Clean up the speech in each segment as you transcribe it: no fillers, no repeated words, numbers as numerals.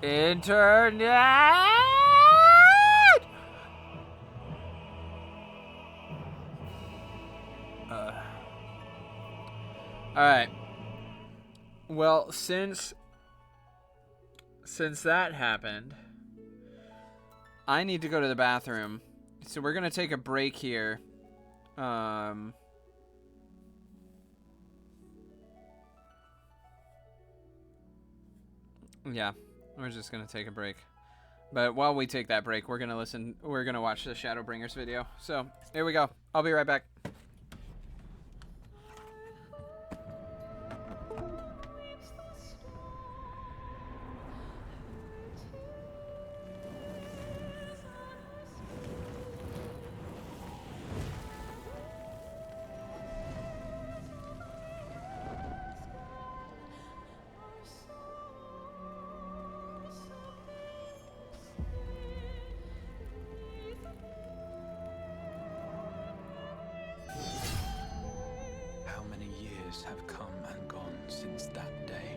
Internet! Alright. Well, since that happened, I need to go to the bathroom. So we're going to take a break here. Yeah, we're just going to take a break. But while we take that break, we're going to watch the Shadowbringers video. So, here we go. I'll be right back. Have come and gone since that day.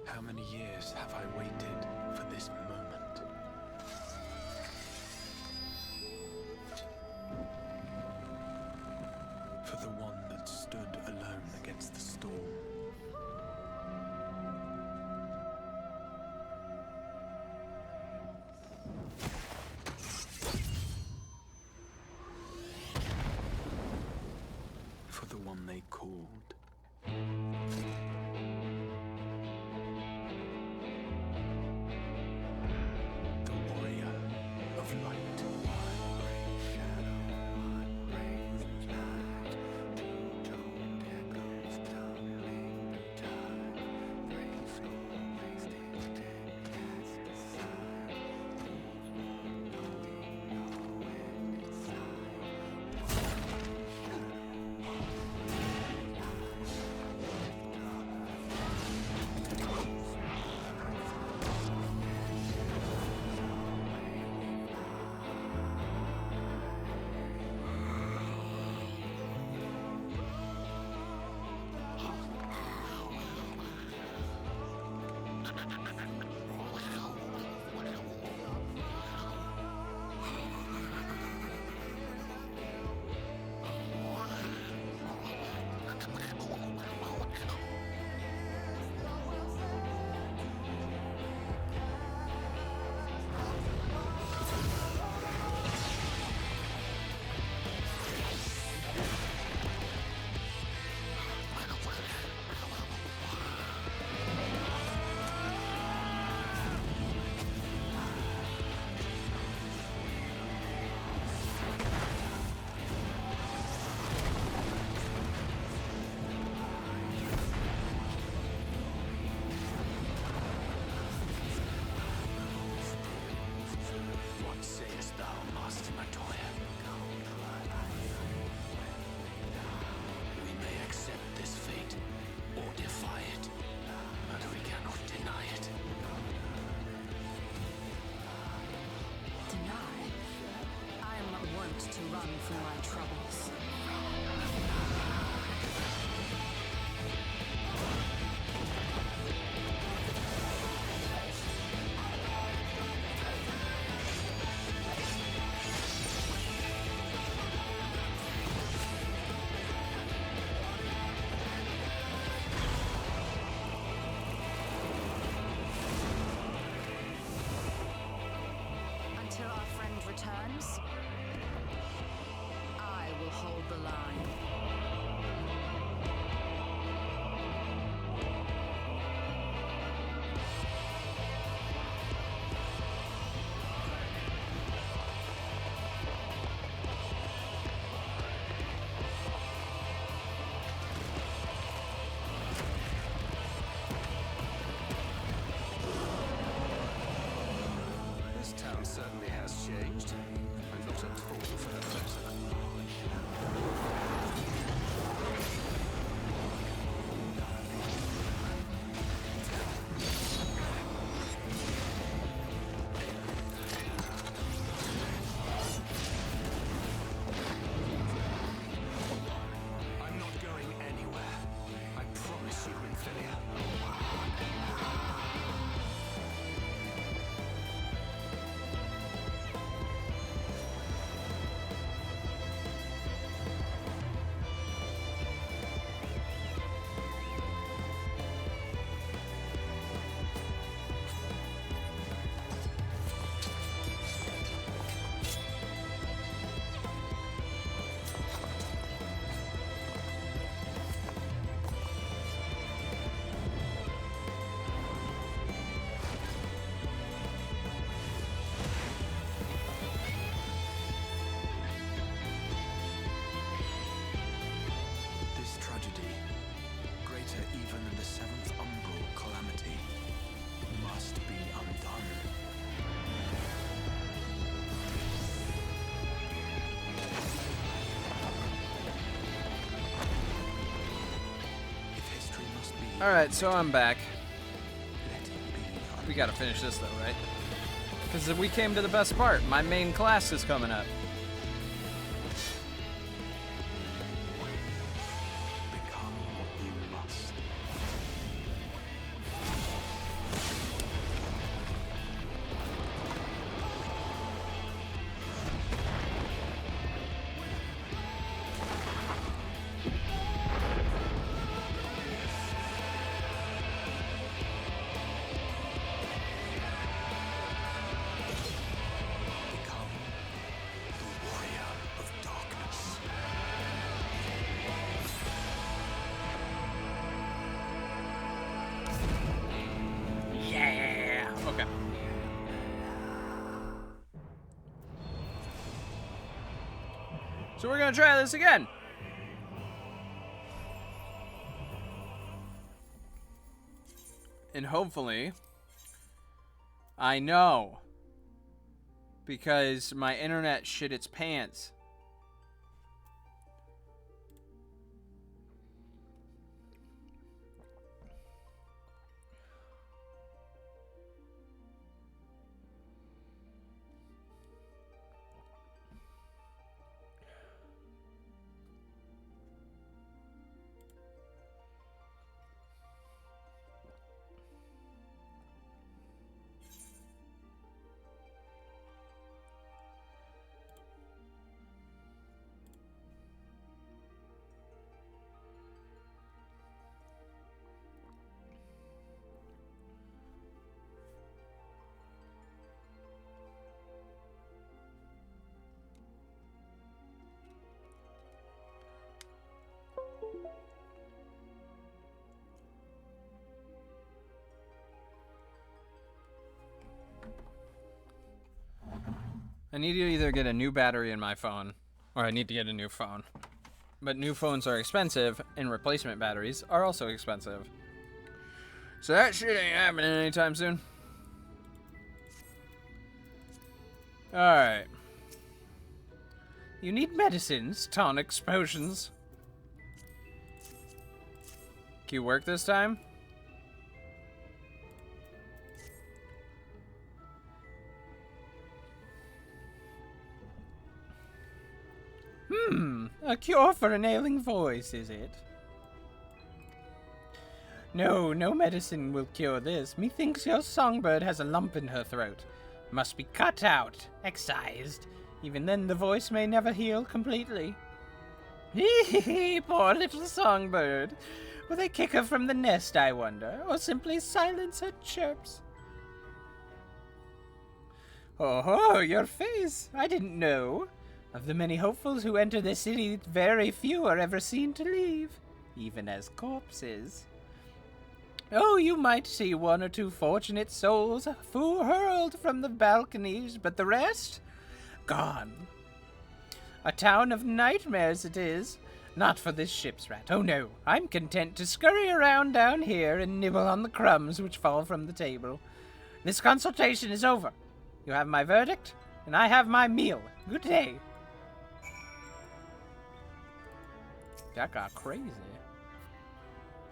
How many years have I waited for this moment? For the one that stood alone against the storm. For the one they called. The warrior of light. To run from my troubles. Until our friend returns, I will hold the line. This town certainly has changed, and not at all for the better. Alright, so I'm back. Let it be We gotta finish this though, right? Because we came to the best part. My main class is coming up. become what you must. Become the warrior of darkness. Yeah! Okay. So we're gonna try this again. And hopefully, I know. Because my internet shit its pants. I need to either get a new battery in my phone, or I need to get a new phone. But new phones are expensive, and replacement batteries are also expensive. So that shit ain't happening anytime soon. Alright. You need medicines, tonics, potions. Can you work this time? A cure for an ailing voice, is it? No, no medicine will cure this. Methinks your songbird has a lump in her throat. Must be cut out, excised. Even then the voice may never heal completely. Hee hee hee, poor little songbird. Will they kick her from the nest, I wonder, or simply silence her chirps? Oh, your face! I didn't know. Of the many hopefuls who enter the city, very few are ever seen to leave, even as corpses. Oh, you might see one or two fortunate souls hurled from the balconies, but the rest? Gone. A town of nightmares it is. Not for this ship's rat. Oh no, I'm content to scurry around down here and nibble on the crumbs which fall from the table. This consultation is over. You have my verdict, and I have my meal. Good day. That got crazy.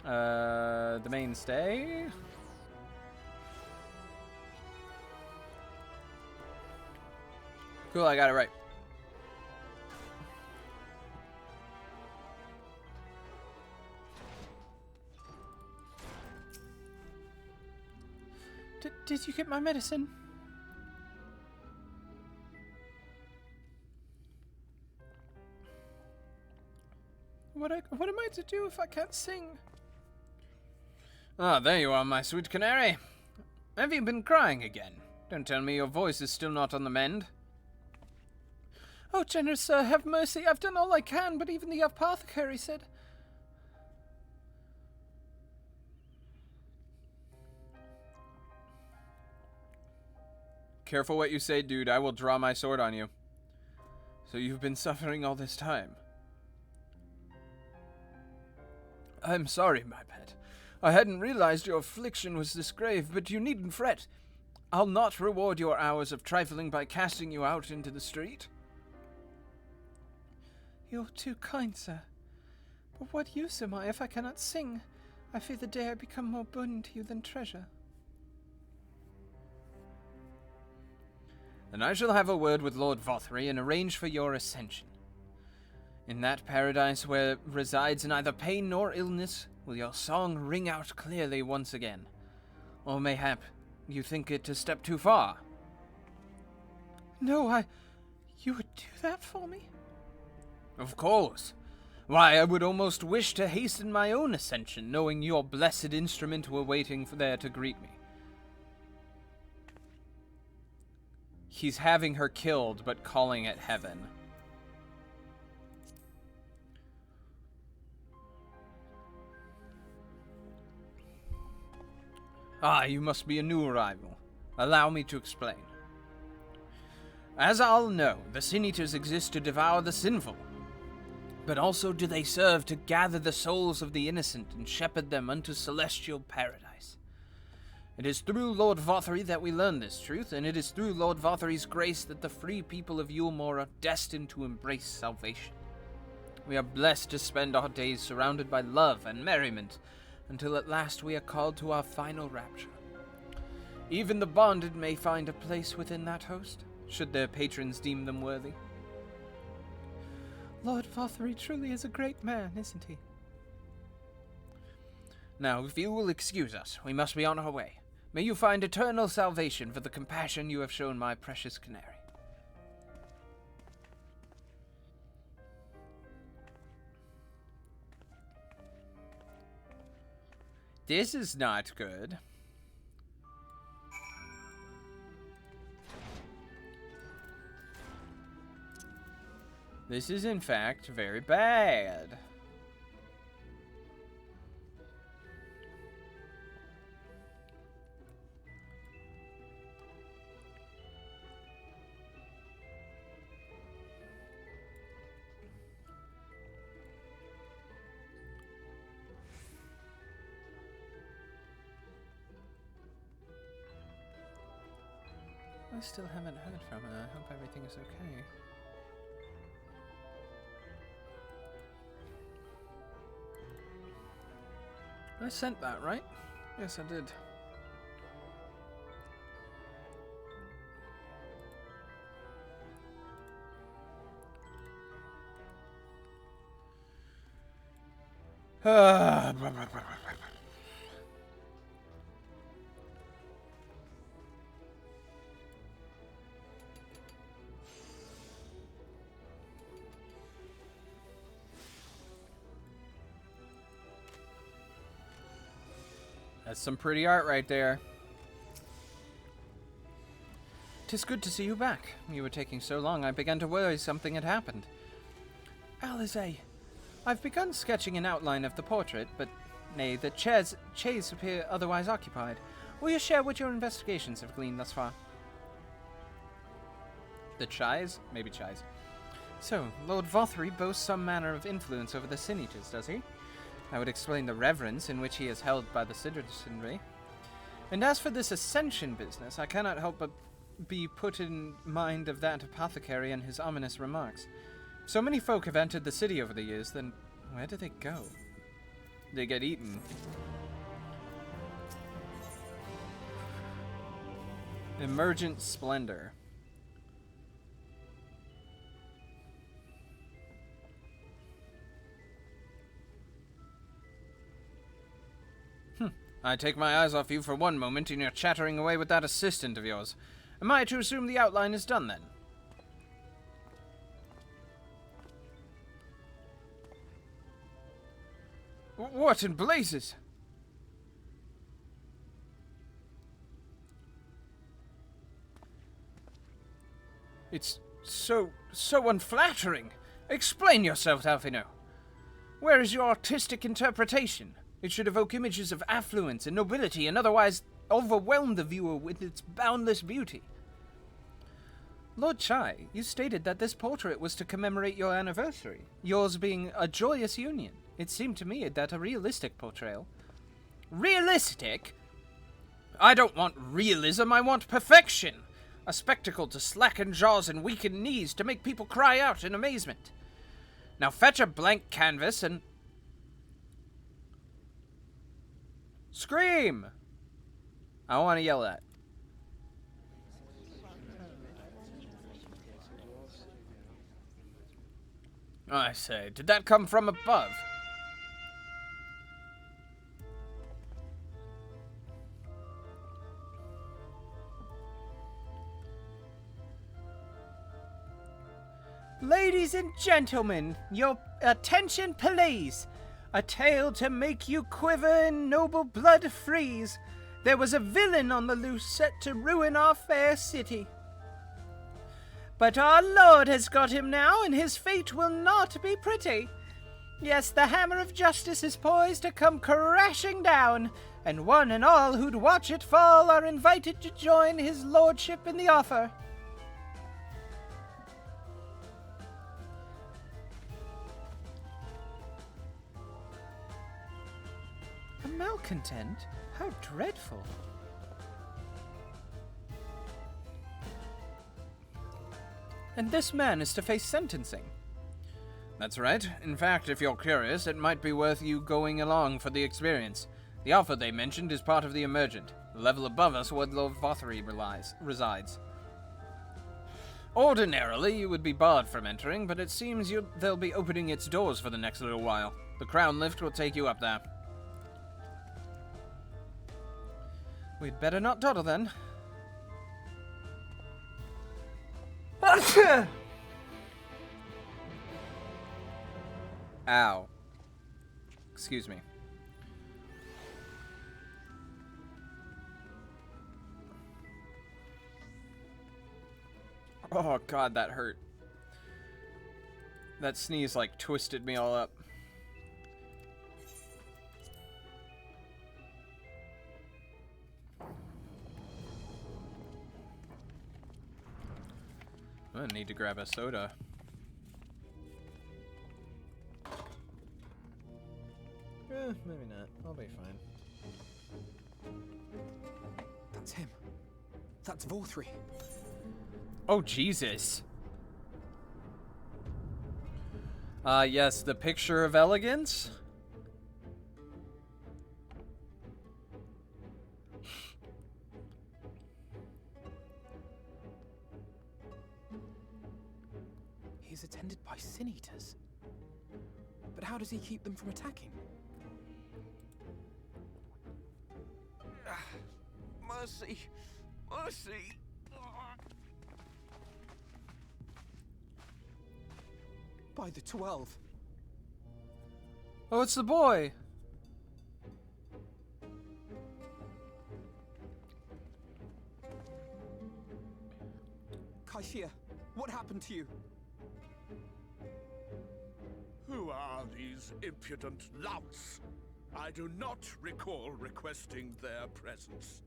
The mainstay. Cool, I got it right. Did you get my medicine? What am I to do if I can't sing? Ah, there you are, my sweet canary. Have you been crying again? Don't tell me your voice is still not on the mend. Oh, generous sir, have mercy. I've done all I can, but even the apothecary said... Careful what you say, dude. I will draw my sword on you. So you've been suffering all this time. I'm sorry, my pet. I hadn't realized your affliction was this grave, but you needn't fret. I'll not reward your hours of trifling by casting you out into the street. You're too kind, sir. But what use am I if I cannot sing? I fear the day I become more burden to you than treasure. Then I shall have a word with Lord Vothery and arrange for your ascension. In that paradise where resides neither pain nor illness, will your song ring out clearly once again. Or mayhap you think it a step too far? No, you would do that for me? Of course. Why, I would almost wish to hasten my own ascension, knowing your blessed instrument were waiting there to greet me. He's having her killed, but calling it heaven. Ah, you must be a new arrival. Allow me to explain. As all know, the Sin Eaters exist to devour the sinful. But also do they serve to gather the souls of the innocent and shepherd them unto celestial paradise. It is through Lord Vothery that we learn this truth, and it is through Lord Vothery's grace that the free people of Yulmore are destined to embrace salvation. We are blessed to spend our days surrounded by love and merriment, until at last we are called to our final rapture. Even the bonded may find a place within that host, should their patrons deem them worthy. Lord Vothery truly is a great man, isn't he? Now, if you will excuse us, we must be on our way. May you find eternal salvation for the compassion you have shown my precious canary. This is not good. This is, in fact, very bad. I still haven't heard from her. I hope everything is okay. I sent that, right? Yes, I did. That's some pretty art right there. 'Tis good to see you back. You were taking so long, I began to worry something had happened. Alize, I've begun sketching an outline of the portrait, but nay, the chairs appear otherwise occupied. Will you share what your investigations have gleaned thus far? The Chais? Maybe Chais. So, Lord Vothery boasts some manner of influence over the Sin Eaters, does he? I would explain the reverence in which he is held by the citizenry. And as for this ascension business, I cannot help but be put in mind of that apothecary and his ominous remarks. So many folk have entered the city over the years, then where do they go? They get eaten. Emergent Splendor. I take my eyes off you for one moment and you're chattering away with that assistant of yours. Am I to assume the outline is done then? What in blazes? It's so unflattering. Explain yourself, Alfino. Where is your artistic interpretation? It should evoke images of affluence and nobility and otherwise overwhelm the viewer with its boundless beauty. Lord Chai, you stated that this portrait was to commemorate your anniversary, yours being a joyous union. It seemed to me that a realistic portrayal. Realistic? I don't want realism, I want perfection. A spectacle to slacken jaws and weaken knees to make people cry out in amazement. Now fetch a blank canvas and... Scream! I want to yell that. I say, did that come from above? Ladies and gentlemen, your attention please. A tale to make you quiver and noble blood freeze. There was a villain on the loose set to ruin our fair city. But our Lord has got him now, and his fate will not be pretty. Yes, the hammer of justice is poised to come crashing down, and one and all who'd watch it fall are invited to join his lordship in the offer. A malcontent? How dreadful. And this man is to face sentencing. That's right. In fact, if you're curious, it might be worth you going along for the experience. The offer they mentioned is part of the emergent, the level above us where Lord Vothery resides. Ordinarily, you would be barred from entering, but it seems they'll be opening its doors for the next little while. The crown lift will take you up there. We'd better not dawdle then. Ow. Excuse me. Oh god, that hurt. That sneeze like twisted me all up. I'm gonna need to grab a soda. Maybe not. I'll be fine. That's him. That's Vothery. Oh, Jesus. Yes, the picture of elegance? He's attended by sin eaters. But how does he keep them from attacking? Mercy! Mercy! By the 12. Oh, it's the boy. Kaishia, what happened to you? Who are these impudent louts? I do not recall requesting their presence.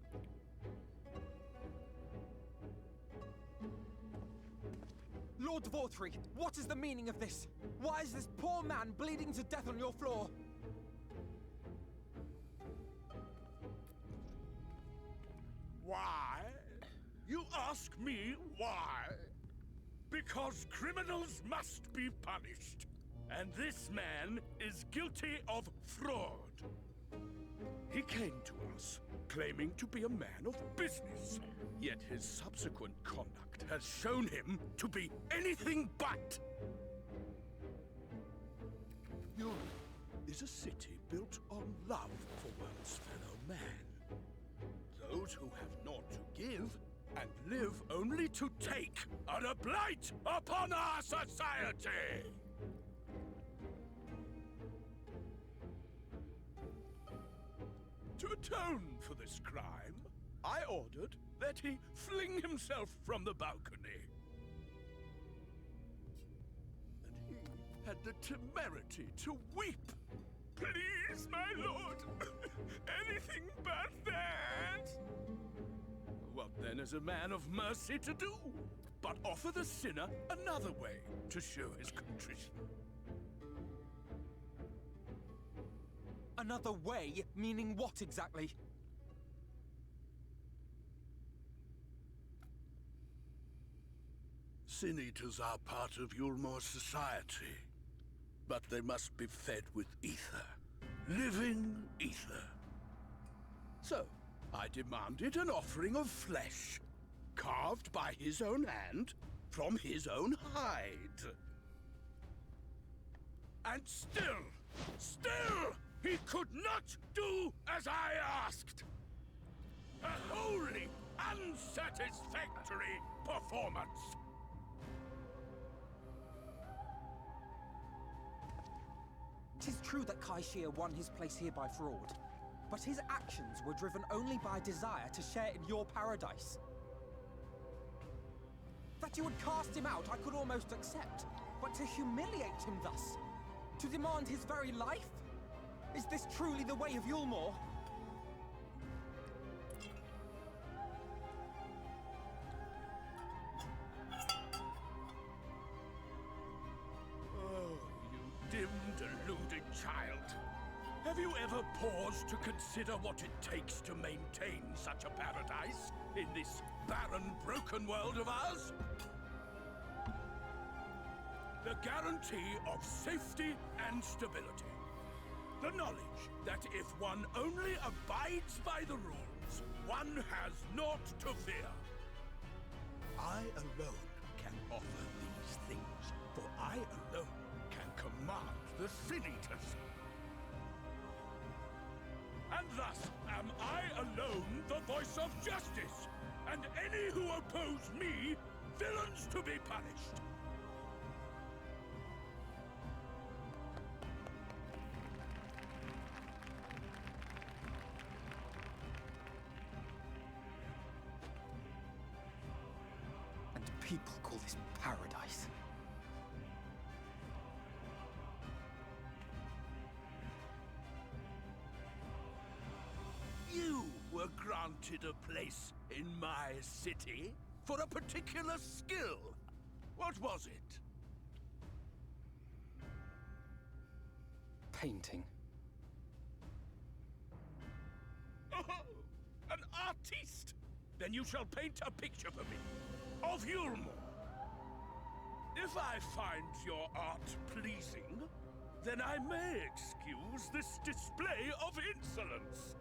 Lord Vothery, what is the meaning of this? Why is this poor man bleeding to death on your floor? Why? You ask me why? Because criminals must be punished. And this man is guilty of fraud. He came to us claiming to be a man of business, yet his subsequent conduct has shown him to be anything but. Europe is a city built on love for one's fellow man. Those who have naught to give and live only to take are a blight upon our society. To atone for this crime, I ordered that he fling himself from the balcony. And he had the temerity to weep. Please, my lord, anything but that. What then is a man of mercy to do, but offer the sinner another way to show his contrition? Another way? Meaning what exactly? Sin eaters are part of Yulmor's society, but they must be fed with ether. Living ether. So, I demanded an offering of flesh, carved by his own hand, from his own hide. And still, he could not do as I asked. A wholly unsatisfactory performance. Tis true that Kaishir won his place here by fraud, but his actions were driven only by desire to share in your paradise. That you would cast him out, I could almost accept, but to humiliate him thus, to demand his very life? Is this truly the way of Yulmore? Oh, you dim, deluded child. Have you ever paused to consider what it takes to maintain such a paradise in this barren, broken world of ours? The guarantee of safety and stability. The knowledge that if one only abides by the rules, one has naught to fear. I alone can offer these things, for I alone can command the Sin Eaters. And thus am I alone the voice of justice, and any who oppose me, villains to be punished. And people call this paradise. You were granted a place in my city for a particular skill. What was it? Painting. Oh, an artiste! Then you shall paint a picture for me of Yulmore. If I find your art pleasing, then I may excuse this display of insolence.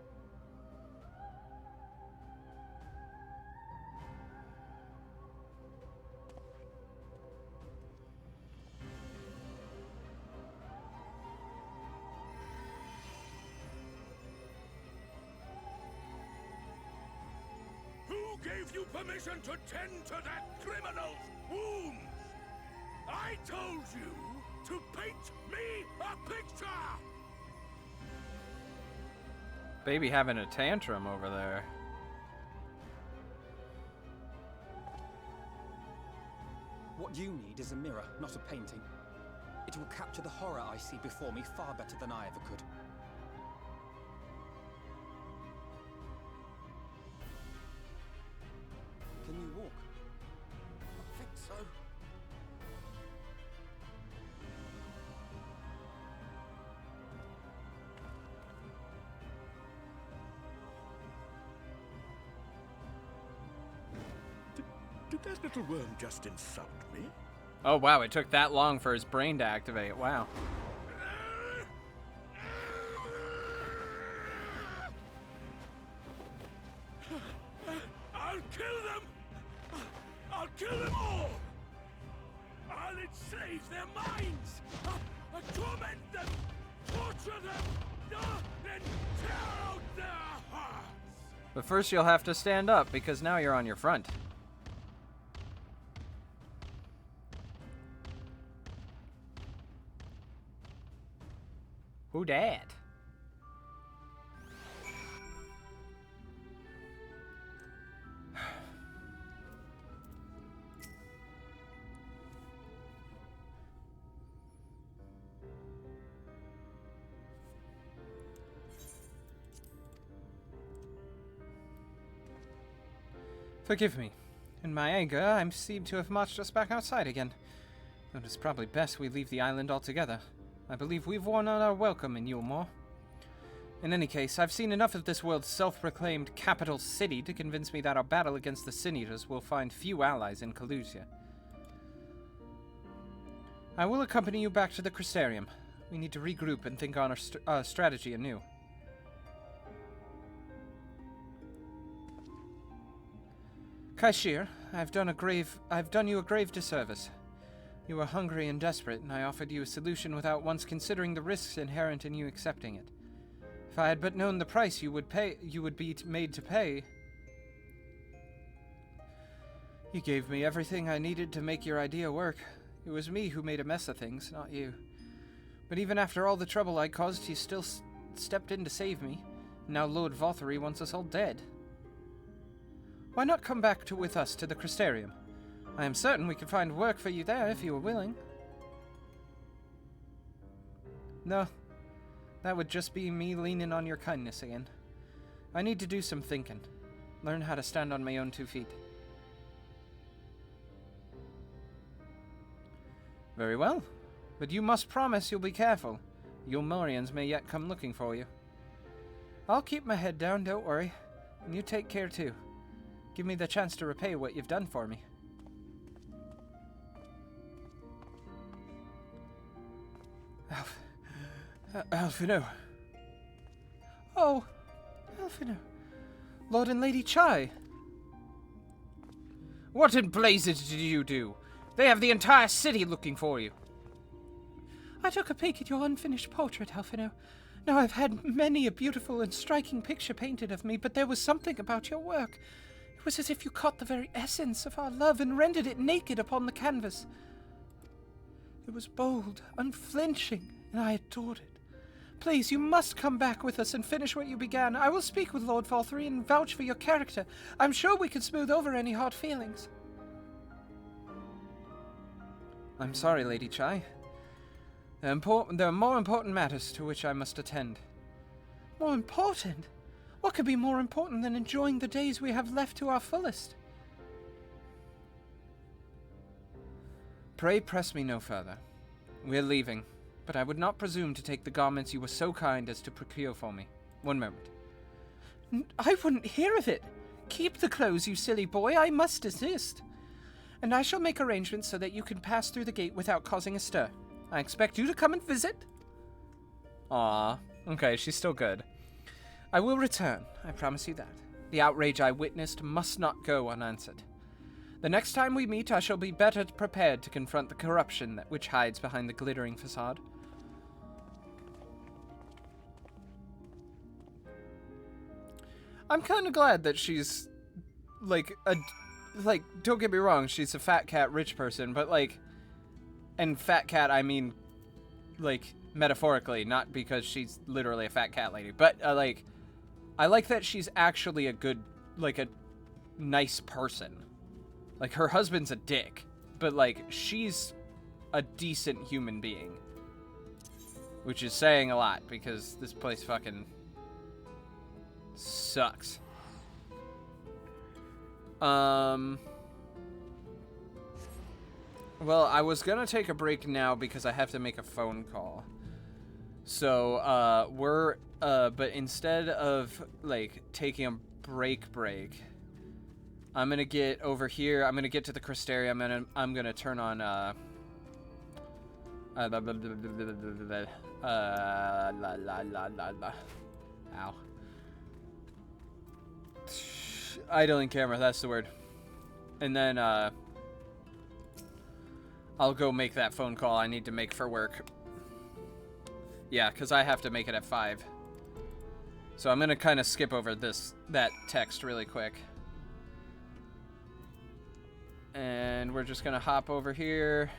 Who gave you permission to tend to that criminal's wounds? I told you to paint me a picture! Baby having a tantrum over there. What you need is a mirror, not a painting. It will capture the horror I see before me far better than I ever could. Can you walk? I think so. Did that little worm just insult me? Oh wow, it took that long for his brain to activate. Wow. I'll kill them! I'll kill them all! I'll enslave their minds! I'll torment them! Torture them! Then tear out their hearts! But first you'll have to stand up because now you're on your front. Who dat? Forgive me. In my anger, I seem to have marched us back outside again. Though it is probably best we leave the island altogether. I believe we've won our welcome in Yulmore. In any case, I've seen enough of this world's self-proclaimed capital city to convince me that our battle against the Sin Eaters will find few allies in Calusia. I will accompany you back to the Crystarium. We need to regroup and think on our strategy anew. Kaishir, I've done you a grave disservice. You were hungry and desperate, and I offered you a solution without once considering the risks inherent in you accepting it. If I had but known the price you would be made to pay. You gave me everything I needed to make your idea work. It was me who made a mess of things, not you. But even after all the trouble I caused, you still stepped in to save me. Now Lord Vothery wants us all dead. Why not come back with us to the Crystarium? I am certain we could find work for you there if you were willing. No, that would just be me leaning on your kindness again. I need to do some thinking. Learn how to stand on my own 2 feet. Very well, but you must promise you'll be careful. The Ulmorians may yet come looking for you. I'll keep my head down, don't worry. And you take care too. Give me the chance to repay what you've done for me. Alphino. Oh, Alphino. Lord and Lady Chai. What in blazes did you do? They have the entire city looking for you. I took a peek at your unfinished portrait, Alphino. Now, I've had many a beautiful and striking picture painted of me, but there was something about your work. It was as if you caught the very essence of our love and rendered it naked upon the canvas. It was bold, unflinching, and I adored it. Please, you must come back with us and finish what you began. I will speak with Lord Vothery and vouch for your character. I'm sure we can smooth over any hard feelings. I'm sorry, Lady Chai. There are more important matters to which I must attend. More important? What could be more important than enjoying the days we have left to our fullest? Pray press me no further. We're leaving, but I would not presume to take the garments you were so kind as to procure for me. One moment. I wouldn't hear of it. Keep the clothes, you silly boy. I must desist. And I shall make arrangements so that you can pass through the gate without causing a stir. I expect you to come and visit. Ah, okay, she's still good. I will return, I promise you that. The outrage I witnessed must not go unanswered. The next time we meet, I shall be better prepared to confront the corruption which hides behind the glittering facade. I'm kind of glad that she's, don't get me wrong, she's a fat cat rich person, but, and fat cat, I mean, metaphorically, not because she's literally a fat cat lady, but, I like that she's actually a good, a nice person. Her husband's a dick, but, she's a decent human being. Which is saying a lot, because this place fucking sucks. Well, I was gonna take a break now because I have to make a phone call. So, but instead of, taking a break, I'm gonna get over here, I'm gonna get to the Crystarium, and I'm gonna turn on, ow. Idling camera, that's the word. And then, I'll go make that phone call I need to make for work. Yeah, because I have to make it at 5. So I'm going to kind of skip over that text really quick. And we're just going to hop over here.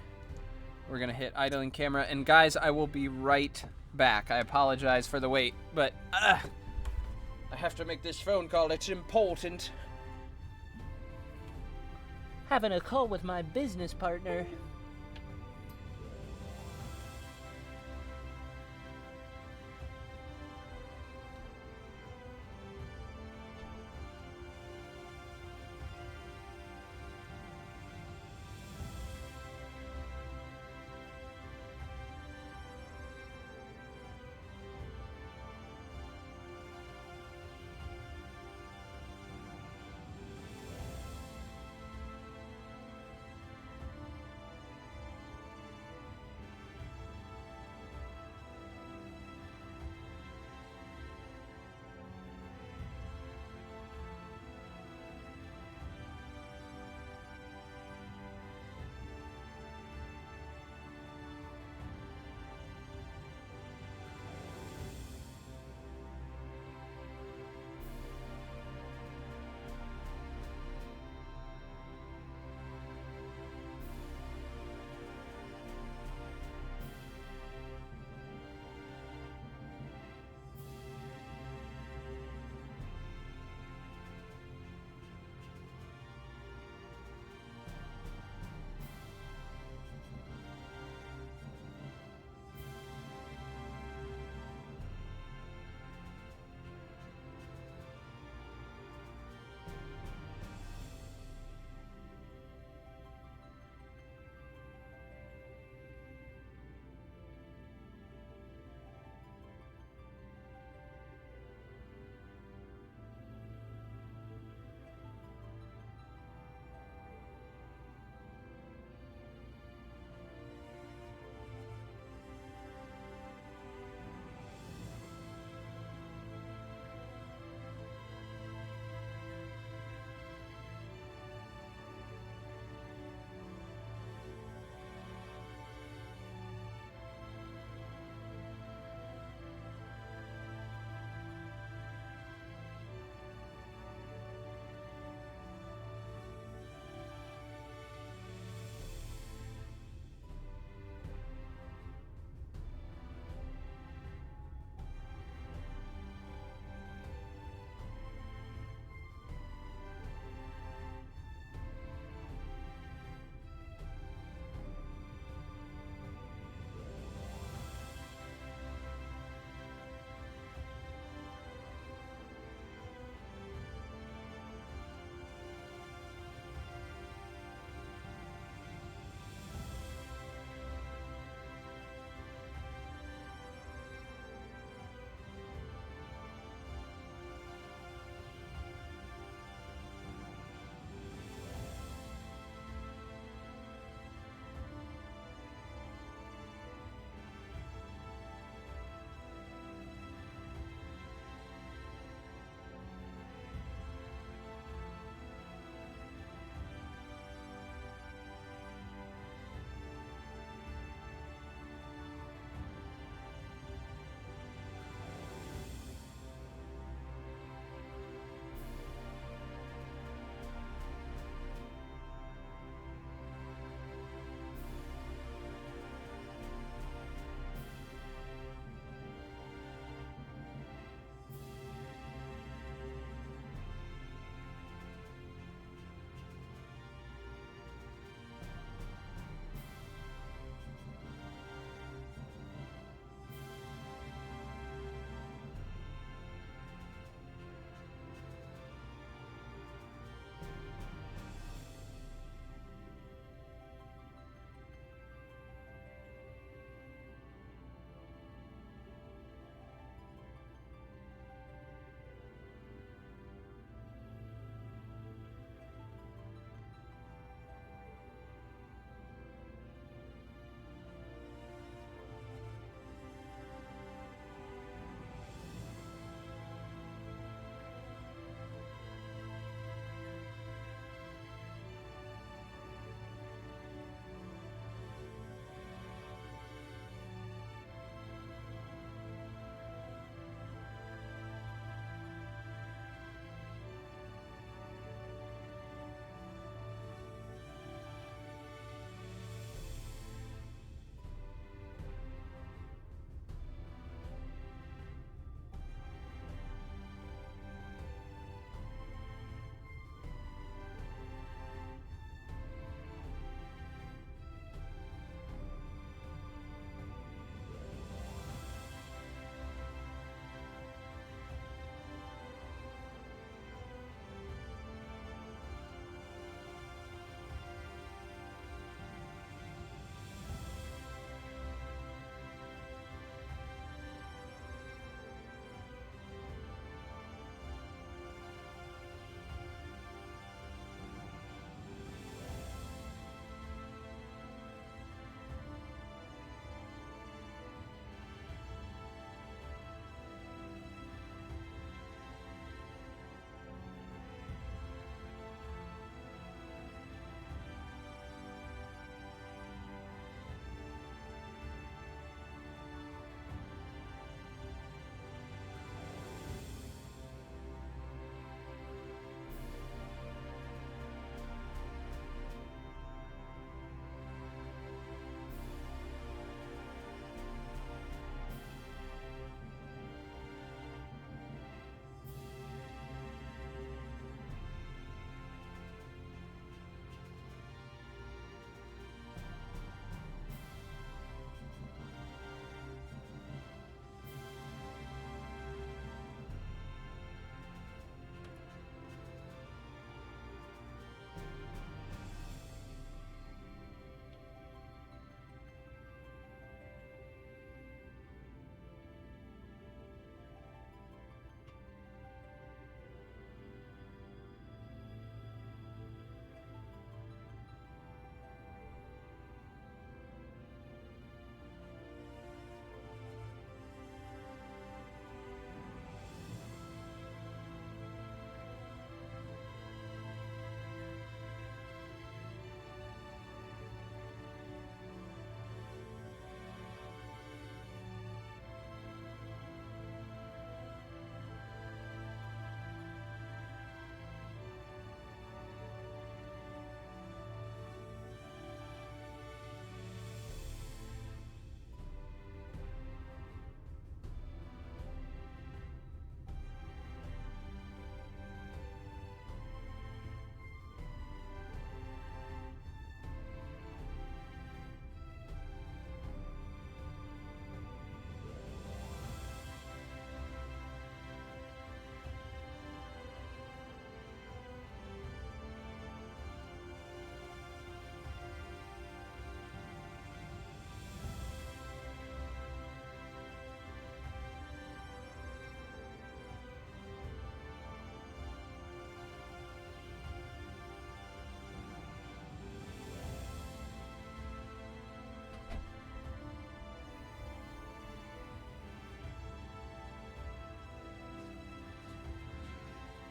We're going to hit idling camera. And guys, I will be right back. I apologize for the wait, but I have to make this phone call. It's important. Having a call with my business partner.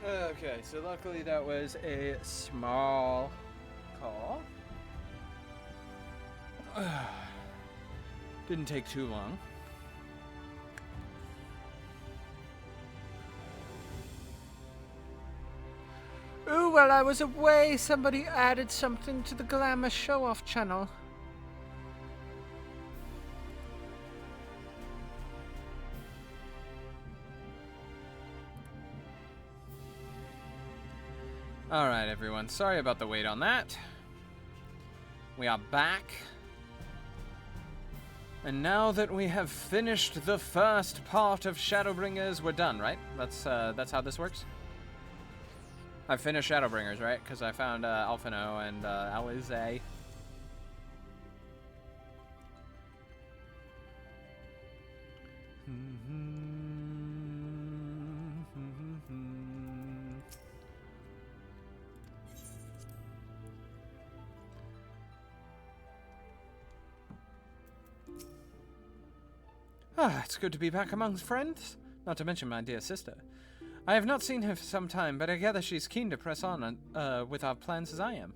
Okay, so luckily that was a small call. Didn't take too long. Ooh, while I was away, somebody added something to the Glamour Show-Off channel. Alright, everyone. Sorry about the wait on that. We are back. And now that we have finished the first part of Shadowbringers, we're done, right? That's how this works? I finished Shadowbringers, right? Because I found Alphino and Alize. Ah, it's good to be back amongst friends. Not to mention my dear sister. I have not seen her for some time, but I gather she's keen to press on with our plans as I am.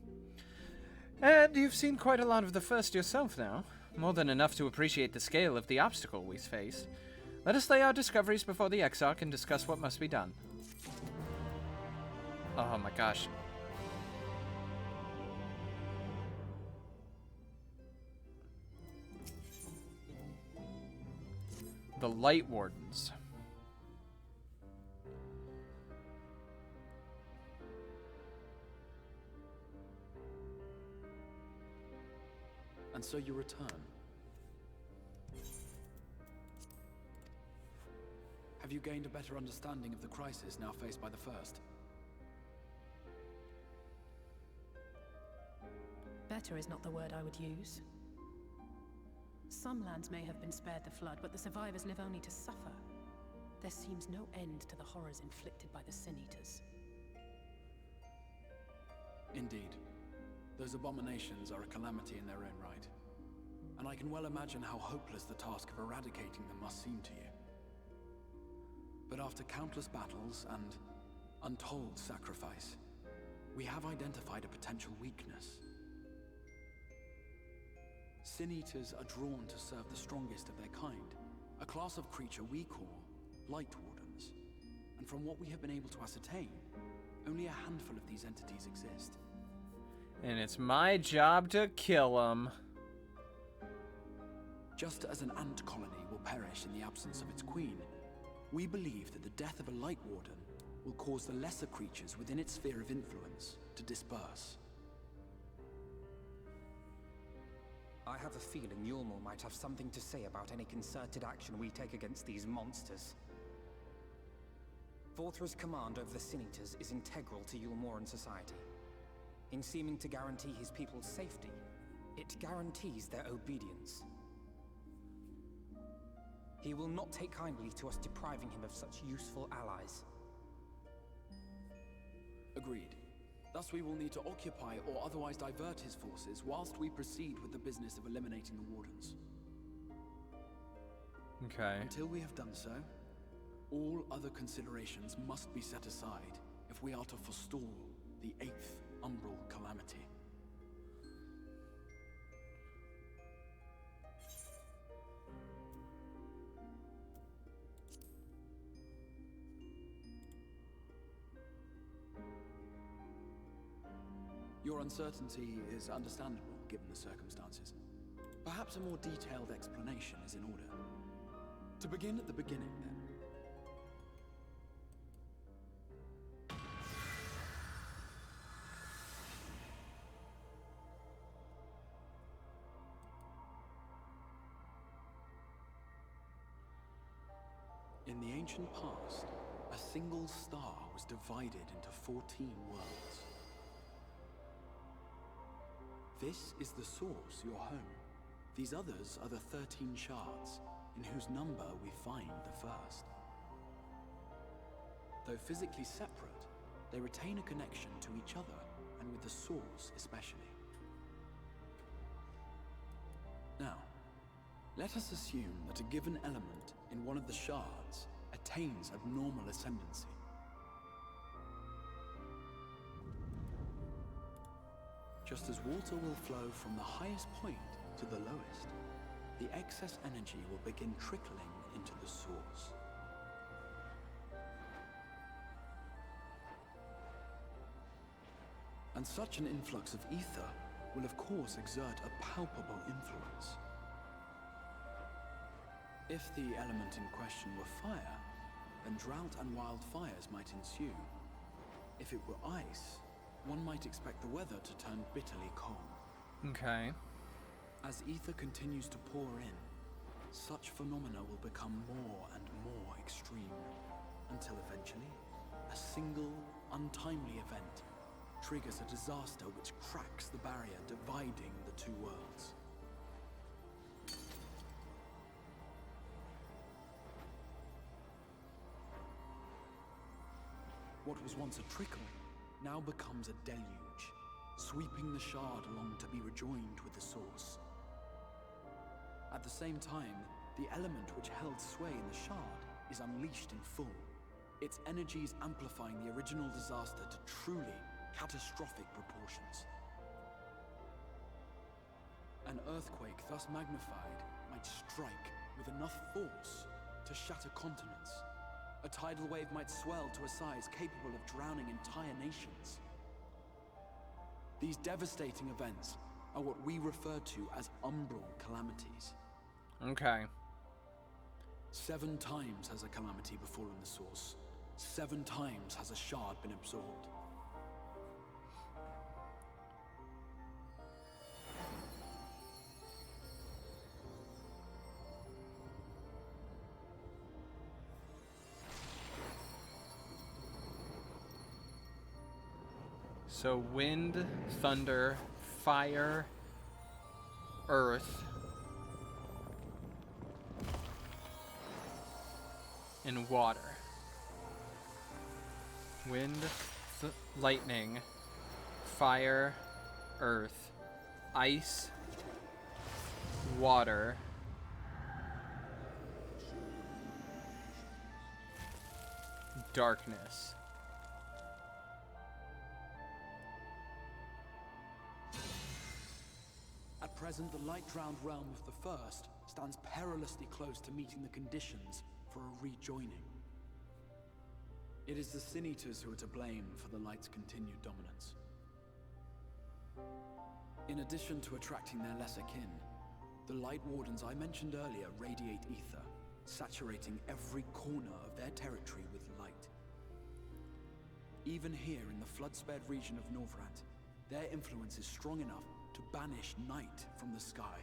And you've seen quite a lot of the first yourself now. More than enough to appreciate the scale of the obstacle we face. Let us lay our discoveries before the Exarch and discuss what must be done. Oh my gosh. The Light Wardens. And so you return. Have you gained a better understanding of the crisis now faced by the First? Better is not the word I would use. Some lands may have been spared the flood, but the survivors live only to suffer. There seems no end to the horrors inflicted by the Sin Eaters. Indeed. Those abominations are a calamity in their own right. And I can well imagine how hopeless the task of eradicating them must seem to you. But after countless battles and untold sacrifice, we have identified a potential weakness. Sin Eaters are drawn to serve the strongest of their kind, a class of creature we call Light Wardens. And from what we have been able to ascertain, only a handful of these entities exist. And it's my job to kill them. Just as an ant colony will perish in the absence of its queen, we believe that the death of a Light Warden will cause the lesser creatures within its sphere of influence to disperse. I have a feeling Yulmor might have something to say about any concerted action we take against these monsters. Vorthra's command over the Sin Eaters is integral to Yulmoran society. In seeming to guarantee his people's safety, it guarantees their obedience. He will not take kindly to us depriving him of such useful allies. Agreed. Thus we will need to occupy or otherwise divert his forces whilst we proceed with the business of eliminating the Wardens. Okay. Until we have done so, all other considerations must be set aside if we are to forestall the 8th Umbral Calamity. Your uncertainty is understandable, given the circumstances. Perhaps a more detailed explanation is in order. To begin at the beginning, then. In the ancient past, a single star was divided into 14 worlds. This is the source, your home. These others are the 13 shards, in whose number we find the first. Though physically separate, they retain a connection to each other, and with the source especially. Now, let us assume that a given element in one of the shards attains abnormal ascendancy. Just as water will flow from the highest point to the lowest, the excess energy will begin trickling into the source. And such an influx of ether will of course exert a palpable influence. If the element in question were fire, then drought and wildfires might ensue. If it were ice, one might expect the weather to turn bitterly cold. Okay. As ether continues to pour in, such phenomena will become more and more extreme, until eventually, a single, untimely event triggers a disaster which cracks the barrier dividing the two worlds. What was once a trickle now becomes a deluge, sweeping the shard along to be rejoined with the source. At the same time, the element which held sway in the shard is unleashed in full, its energies amplifying the original disaster to truly catastrophic proportions. An earthquake thus magnified might strike with enough force to shatter continents. A tidal wave might swell to a size capable of drowning entire nations. These devastating events are what we refer to as umbral calamities. Okay. 7 times has a calamity befallen the source. 7 times has a shard been absorbed. So wind, thunder, fire, earth, and water. Wind, lightning, fire, earth, ice, water, darkness. At present, the light-drowned realm of the First stands perilously close to meeting the conditions for a rejoining. It is the Sin Eaters who are to blame for the light's continued dominance. In addition to attracting their lesser kin, the Light Wardens I mentioned earlier radiate ether, saturating every corner of their territory with light. Even here in the flood-spared region of Norvrant, their influence is strong enough to banish night from the sky.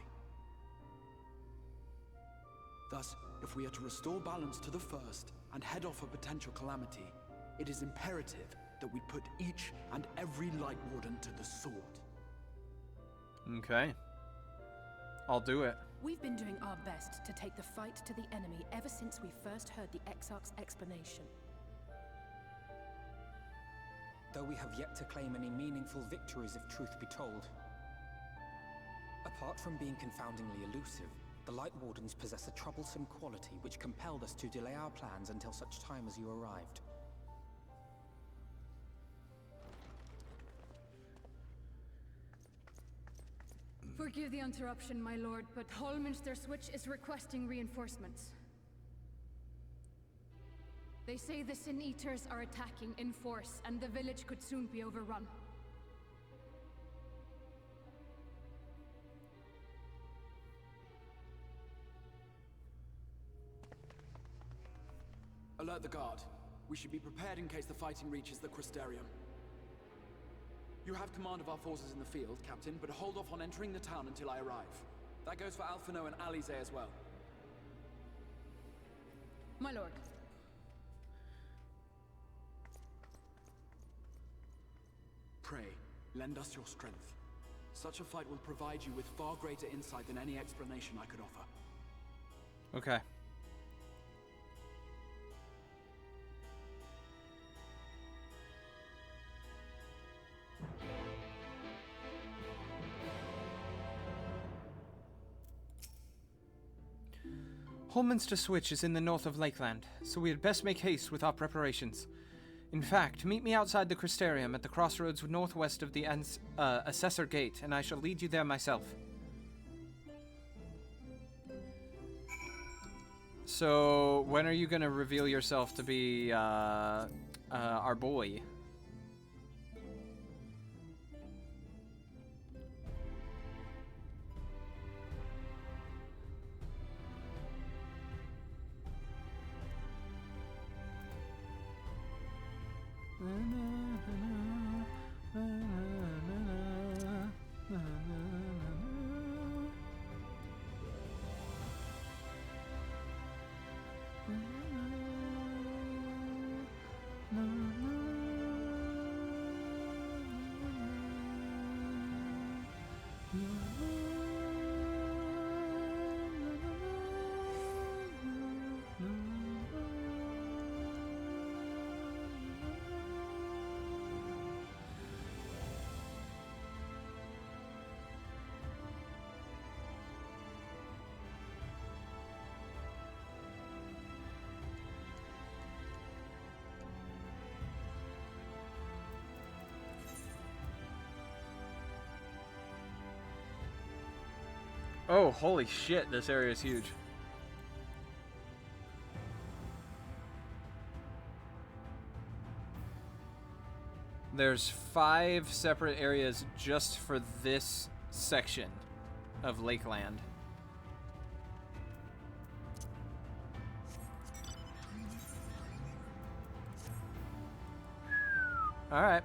Thus, if we are to restore balance to the First and head off a potential calamity, it is imperative that we put each and every Light Warden to the sword. Okay. I'll do it. We've been doing our best to take the fight to the enemy ever since we first heard the Exarch's explanation. Though we have yet to claim any meaningful victories if truth be told. Apart from being confoundingly elusive, the Light Wardens possess a troublesome quality which compelled us to delay our plans until such time as you arrived. Forgive the interruption, my lord, but Hallminster Switch is requesting reinforcements. They say the Sin Eaters are attacking in force, and the village could soon be overrun. Alert the guard. We should be prepared in case the fighting reaches the Crystarium. You have command of our forces in the field, Captain, but hold off on entering the town until I arrive. That goes for Alphino and Alize as well. My lord. Pray, lend us your strength. Such a fight will provide you with far greater insight than any explanation I could offer. Okay. Hallminster Switch is in the north of Lakeland, so we had best make haste with our preparations. In fact, meet me outside the Crystarium at the crossroads northwest of the Assessor Gate, and I shall lead you there myself. So, when are you gonna reveal yourself to be, our boy? Oh, holy shit, this area is huge. There's 5 separate areas just for this section of Lakeland. All right.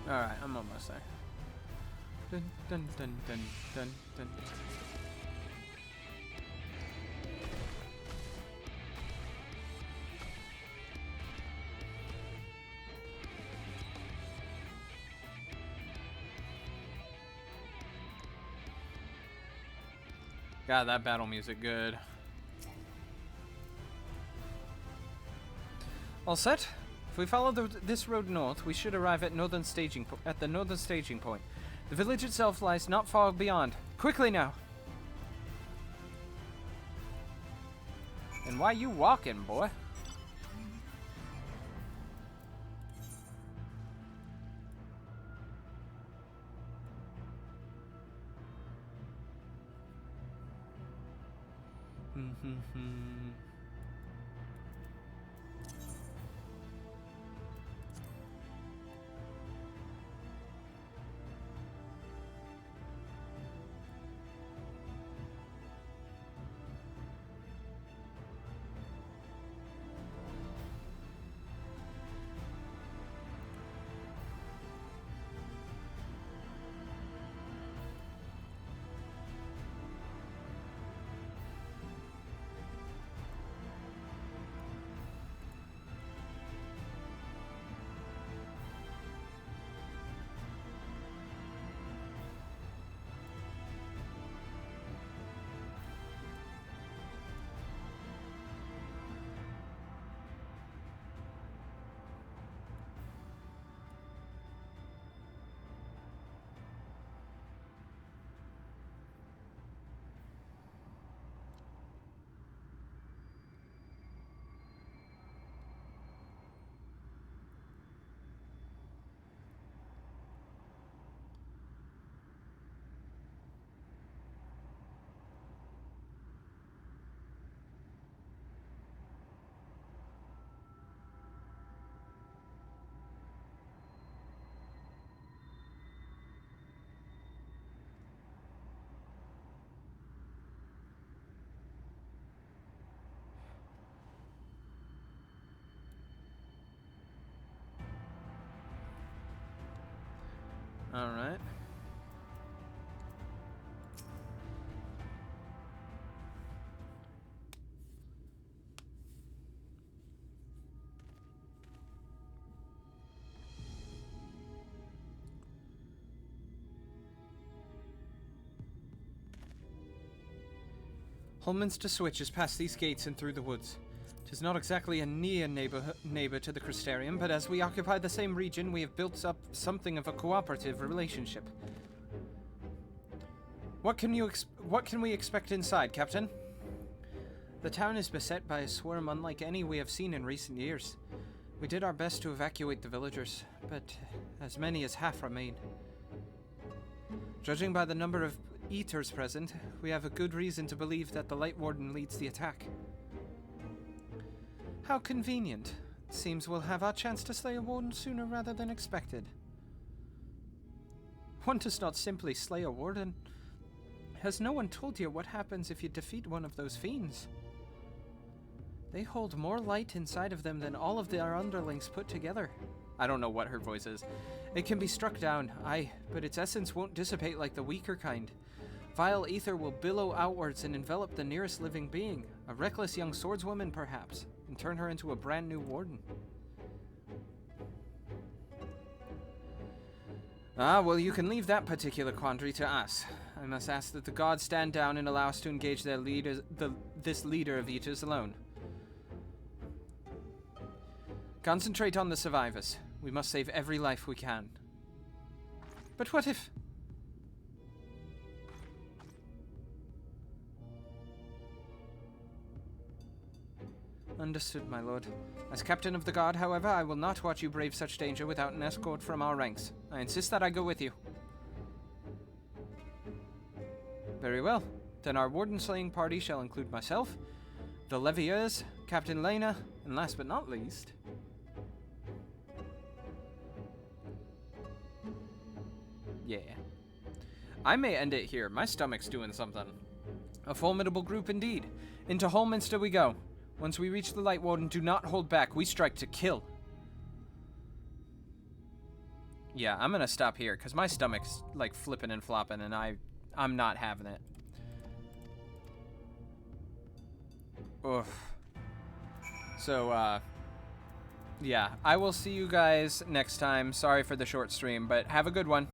Alright, I'm almost there. Dun, dun, dun, dun, dun, dun. God, that battle music good. All set? If we follow this road north, we should arrive at the northern staging point. The village itself lies not far beyond. Quickly now! And why you walking, boy? All right. Holminster Switch is past these gates and through the woods. 'Tis not exactly a near neighbor to the Crystarium, but as we occupy the same region, we have built up something of a cooperative relationship. What can we expect inside, Captain? The town is beset by a swarm unlike any we have seen in recent years. We did our best to evacuate the villagers, but as many as half remain. Judging by the number of eaters present, we have a good reason to believe that the Light Warden leads the attack. How convenient. It seems we'll have our chance to slay a warden sooner rather than expected. One does not simply slay a warden. Has no one told you what happens if you defeat one of those fiends? They hold more light inside of them than all of their underlings put together. I don't know what her voice is. It can be struck down, aye, but its essence won't dissipate like the weaker kind. Vile ether will billow outwards and envelop the nearest living being, a reckless young swordswoman perhaps, and turn her into a brand new warden. Ah, well, you can leave that particular quandary to us. I must ask that the gods stand down and allow us to engage their this leader of eaters alone. Concentrate on the survivors. We must save every life we can. But what if... Understood, my lord. As captain of the guard, however, I will not watch you brave such danger without an escort from our ranks. I insist that I go with you. Very well. Then our warden-slaying party shall include myself, the Leviers, Captain Lena, and last but not least... Yeah. I may end it here. My stomach's doing something. A formidable group indeed. Into Holminster we go. Once we reach the Light Warden, do not hold back. We strike to kill. Yeah, I'm gonna stop here, because my stomach's, like, flipping and flopping, and I'm not having it. Oof. So, yeah, I will see you guys next time. Sorry for the short stream, but have a good one.